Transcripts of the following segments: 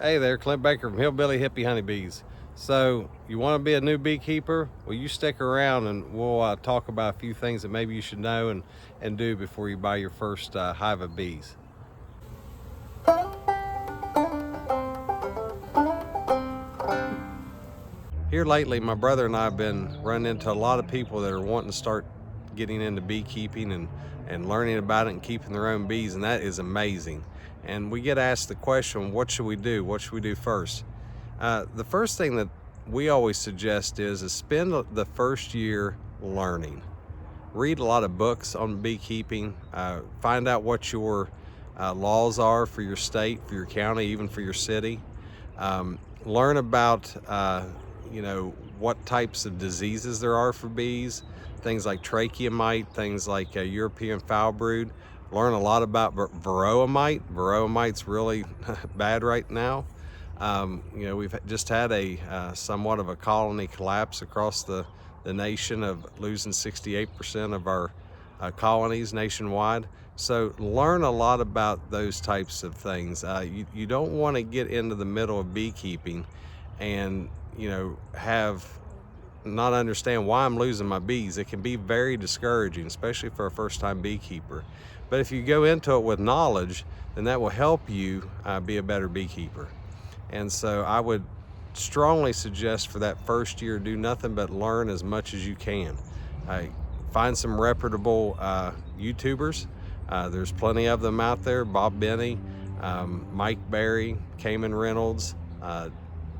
Hey there, Clint Baker from Hillbilly Hippie Honeybees. So you want to be a new beekeeper? Well, you stick around and we'll talk about a few things that maybe you should know and do before you buy your first hive of bees. Here lately, my brother and I have been running into a lot of people that are wanting to start getting into beekeeping and learning about it and keeping their own bees, and that is amazing. And we get asked the question, what should we do? What should we do first? The first thing that we always suggest is spend the first year learning. Read a lot of books on beekeeping, find out what your laws are for your state, for your county, even for your city. Learn about what types of diseases there are for bees, things like tracheomite, things like European foul brood. Learn a lot about varroa mite. Varroa mite's really bad right now. We've just had a somewhat of a colony collapse across the nation, of losing 68% of our colonies nationwide. So learn a lot about those types of things. You don't want to get into the middle of beekeeping and have not understand why I'm losing my bees. It can be very discouraging, especially for a first-time beekeeper. But if you go into it with knowledge, then that will help you be a better beekeeper. And so I would strongly suggest for that first year, do nothing but learn as much as you can. Find some reputable YouTubers. There's plenty of them out there. Bob Benny, Mike Berry, Cayman Reynolds,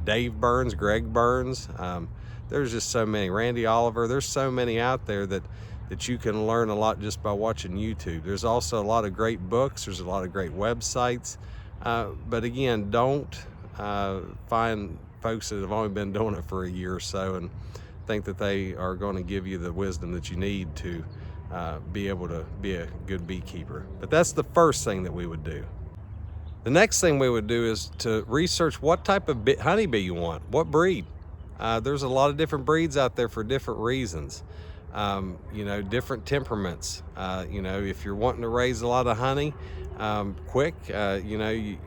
Dave Burns, Greg Burns. There's just so many. Randy Oliver. There's so many out there that you can learn a lot just by watching YouTube. There's also a lot of great books. There's a lot of great websites. But again, don't find folks that have only been doing it for a year or so and think that they are going to give you the wisdom that you need to be able to be a good beekeeper. But that's the first thing that we would do. The next thing we would do is to research what type of honeybee you want, what breed. There's a lot of different breeds out there for different reasons. Different temperaments. If you're wanting to raise a lot of honey quick, you'd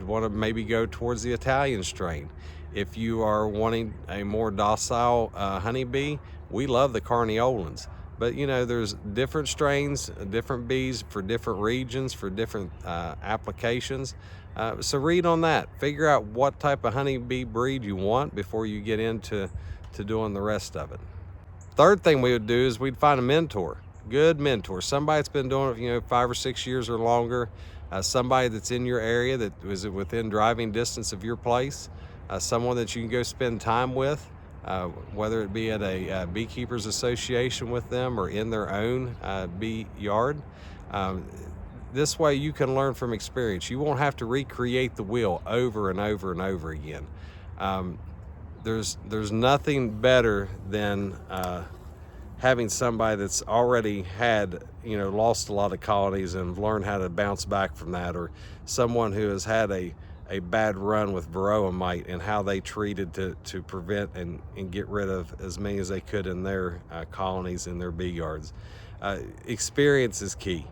want to maybe go towards the Italian strain. If you are wanting a more docile honeybee, we love the Carniolans. But there's different strains, different bees for different regions, for different applications. So read on that. Figure out what type of honeybee breed you want before you get into doing the rest of it. Third thing we would do is we'd find a mentor, good mentor, somebody that's been doing it 5 or 6 years or longer, somebody that's in your area, that is within driving distance of your place, someone that you can go spend time with, whether it be at a beekeepers association with them or in their own bee yard. This way you can learn from experience. You won't have to recreate the wheel over and over and over again. There's nothing better than having somebody that's already had lost a lot of colonies and learned how to bounce back from that, or someone who has had a bad run with varroa mite and how they treated to prevent and get rid of as many as they could in their colonies in their bee yards. Experience is key.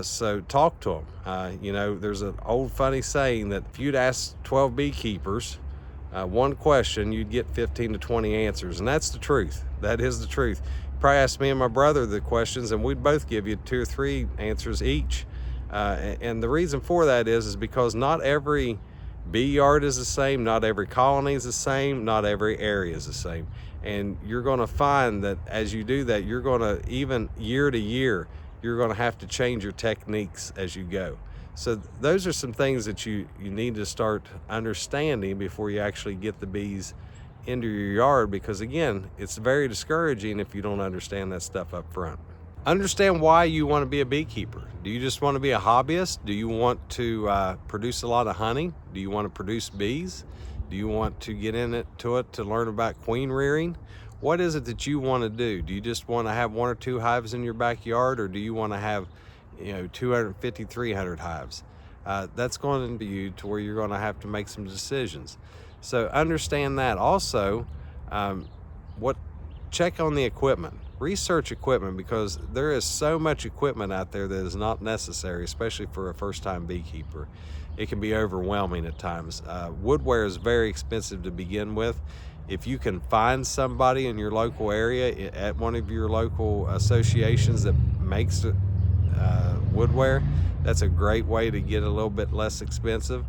So talk to them. There's an old funny saying that if you'd ask 12 beekeepers one question, you'd get 15 to 20 answers, and that's the truth. That is the truth. Probably ask me and my brother the questions, and we'd both give you 2 or 3 answers each. And the reason for that is because not every bee yard is the same, not every colony is the same, not every area is the same. And you're going to find that as you do that, you're going to, even year to year, you're going to have to change your techniques as you go. So those are some things that you need to start understanding before you actually get the bees into your yard, because again, it's very discouraging if you don't understand that stuff up front. Understand why you want to be a beekeeper. Do you just want to be a hobbyist? Do you want to produce a lot of honey? Do you want to produce bees? Do you want to get into it to learn about queen rearing? What is it that you want to do? Do you just want to have 1 or 2 hives in your backyard, or do you want to have 250, 300 hives? That's going to be you to where you're going to have to make some decisions. So understand that. Also, check on the equipment. Research equipment, because there is so much equipment out there that is not necessary, especially for a first-time beekeeper. it can be overwhelming at times. Woodware is very expensive to begin with. If you can find somebody in your local area at one of your local associations that makes woodware, that's a great way to get a little bit less expensive.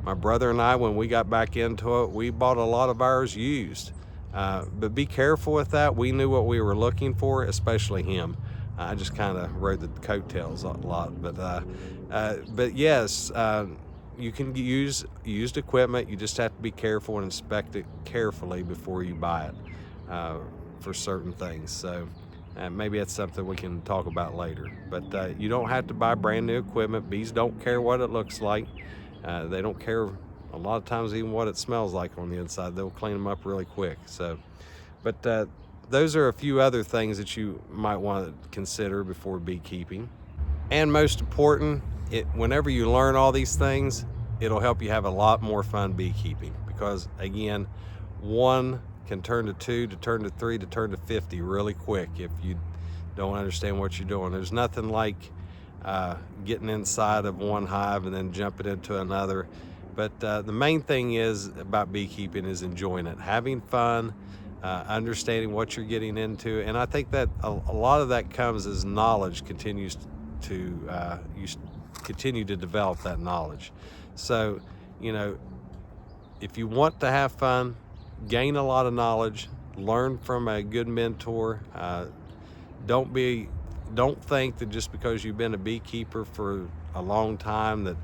My brother and I, when we got back into it, we bought a lot of ours used. But be careful with that. We knew what we were looking for, especially him. I just kind of rode the coattails a lot. But yes, you can use used equipment. You just have to be careful and inspect it carefully before you buy it for certain things. So maybe that's something we can talk about later. But you don't have to buy brand new equipment. Bees don't care what it looks like. They don't care a lot of times even what it smells like on the inside. They'll clean them up really quick. But those are a few other things that you might want to consider before beekeeping. And most important, whenever you learn all these things, it'll help you have a lot more fun beekeeping, because again, 1 can turn to 2, to turn to 3, to turn to 50 really quick if you don't understand what you're doing. There's nothing like getting inside of one hive and then jumping into another. But the main thing is about beekeeping is enjoying it, having fun, understanding what you're getting into. And I think that a lot of that comes as knowledge continues to, you continue to develop that knowledge. So, if you want to have fun, gain a lot of knowledge, learn from a good mentor. Don't think that just because you've been a beekeeper for a long time that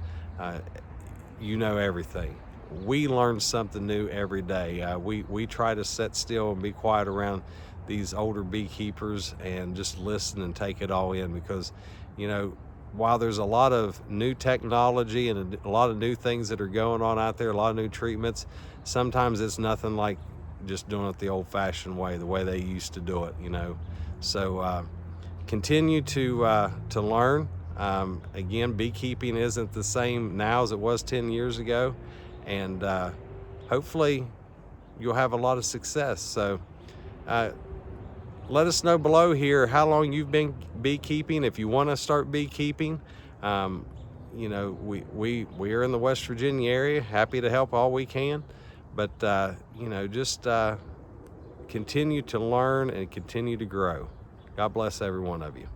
you know everything. We learn something new every day. We try to sit still and be quiet around these older beekeepers and just listen and take it all in, because while there's a lot of new technology and a lot of new things that are going on out there, a lot of new treatments, sometimes it's nothing like just doing it the old-fashioned way, the way they used to do it. So continue to learn. Again, beekeeping isn't the same now as it was 10 years ago, and hopefully you'll have a lot of success. So let us know below here how long you've been beekeeping. If you want to start beekeeping, we are in the West Virginia area, happy to help all we can. But just continue to learn and continue to grow. God bless every one of you.